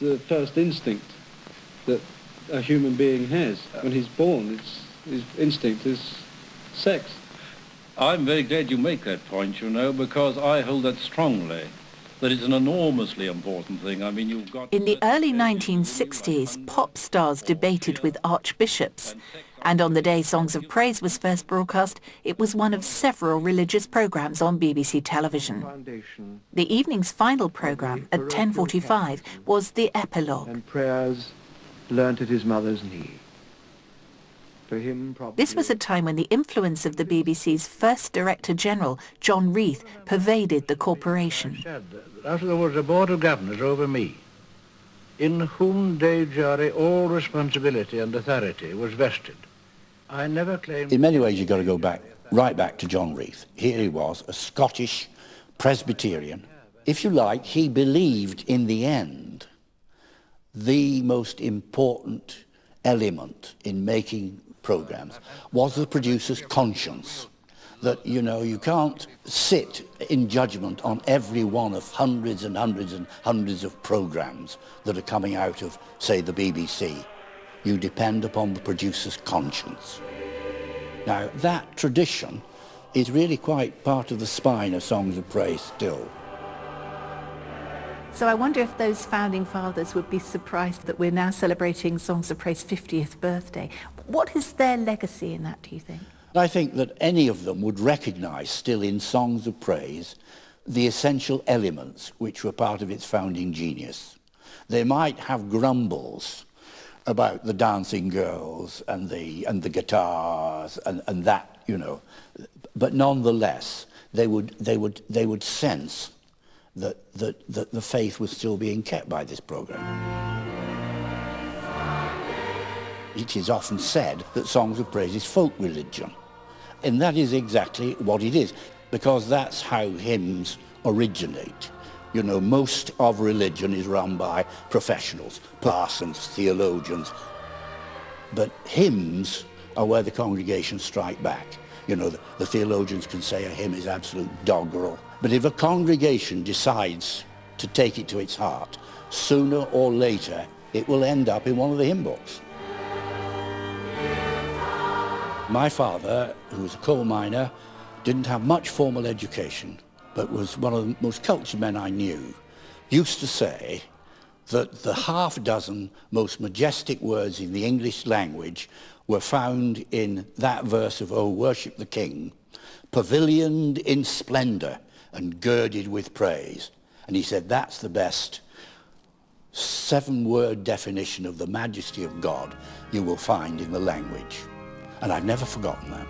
the first instinct that a human being has. When he's born, his instinct is sex. I'm very glad you make that point, you know, because I hold that strongly, that it's an enormously important thing. I mean, you've got... In the early 1960s, pop stars debated with archbishops. And on the day Songs of Praise was first broadcast, it was one of several religious programmes on BBC television. The evening's final programme, at 10:45, was the epilogue. And prayers learnt at his mother's knee. For him, This was a time when the influence of the BBC's first Director-General, John Reith, pervaded the corporation. After there was a Board of Governors over me, in whom de jure all responsibility and authority was vested. I never claimed... In many ways, you've got to go back, right back to John Reith. Here he was, a Scottish Presbyterian. If you like, he believed in the end the most important element in making programmes was the producer's conscience. That, you know, you can't sit in judgment on every one of hundreds and hundreds and hundreds of programmes that are coming out of, say, the BBC. You depend upon the producer's conscience. Now, that tradition is really quite part of the spine of Songs of Praise still. So I wonder if those founding fathers would be surprised that we're now celebrating Songs of Praise 50th birthday. What is their legacy in that, do you think? I think that any of them would recognise still in Songs of Praise the essential elements which were part of its founding genius. They might have grumbles about the dancing girls and the guitars and that, you know, but nonetheless they would sense that the faith was still being kept by this programme. It is often said that Songs of Praise is folk religion, and that is exactly what it is, because that's how hymns originate. You know, most of religion is run by professionals, parsons, theologians, but hymns are where the congregation strike back. You know, the theologians can say a hymn is absolute doggerel, but if a congregation decides to take it to its heart, sooner or later it will end up in one of the hymn books. My father, who was a coal miner, didn't have much formal education, but was one of the most cultured men I knew, used to say that the half dozen most majestic words in the English language were found in that verse of "Oh, worship the King, pavilioned in splendour and girded with praise." And he said that's the best 7-word definition of the majesty of God you will find in the language. And I've never forgotten that.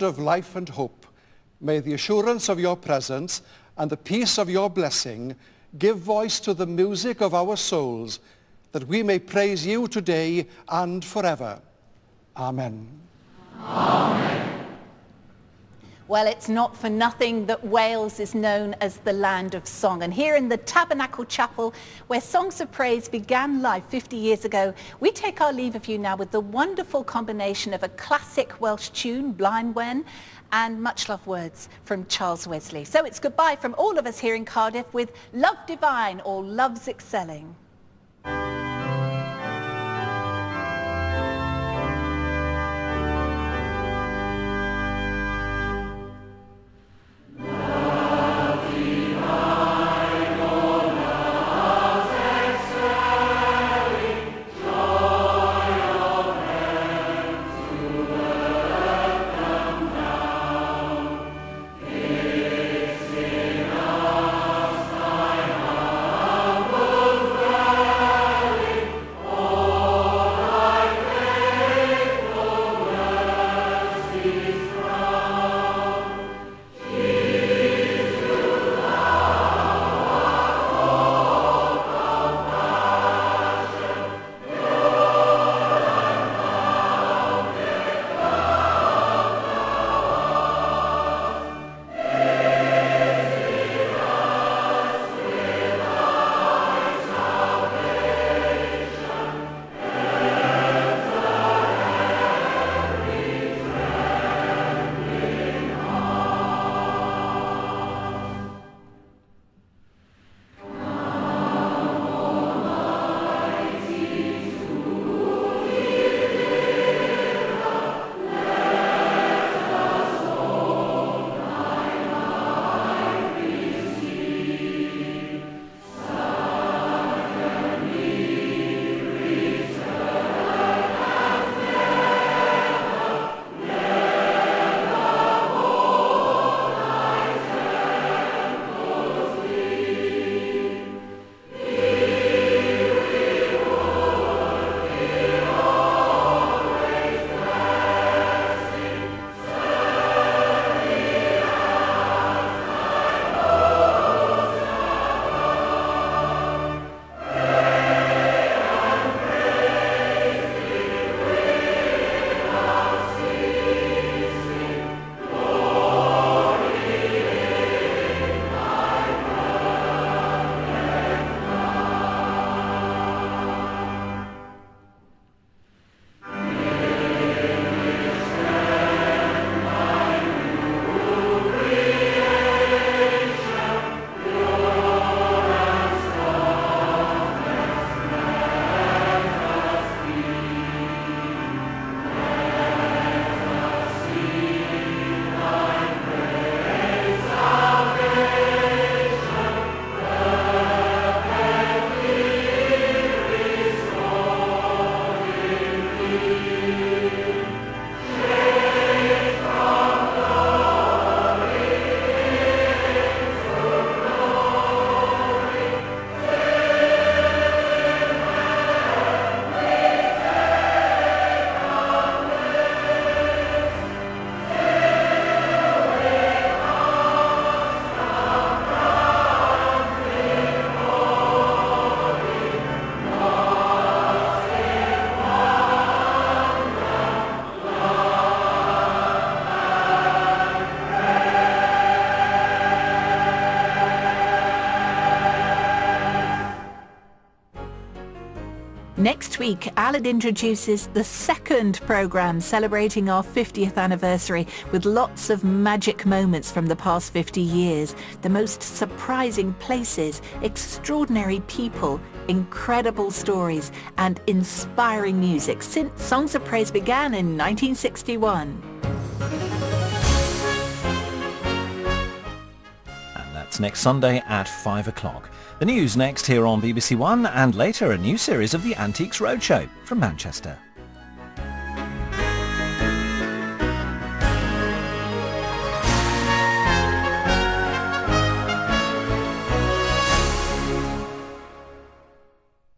of life and hope, may the assurance of your presence and the peace of your blessing give voice to the music of our souls, that we may praise you today and forever. Amen. Well, it's not for nothing that Wales is known as the land of song. And here in the Tabernacle Chapel, where Songs of Praise began life 50 years ago, we take our leave of you now with the wonderful combination of a classic Welsh tune, Blaen Wen, and much loved words from Charles Wesley. So it's goodbye from all of us here in Cardiff with Love Divine, or Love's Excelling. Next week, Alan introduces the second programme celebrating our 50th anniversary with lots of magic moments from the past 50 years, the most surprising places, extraordinary people, incredible stories and inspiring music since Songs of Praise began in 1961. And that's next Sunday at 5 o'clock. The news next here on BBC One, and later a new series of the Antiques Roadshow from Manchester.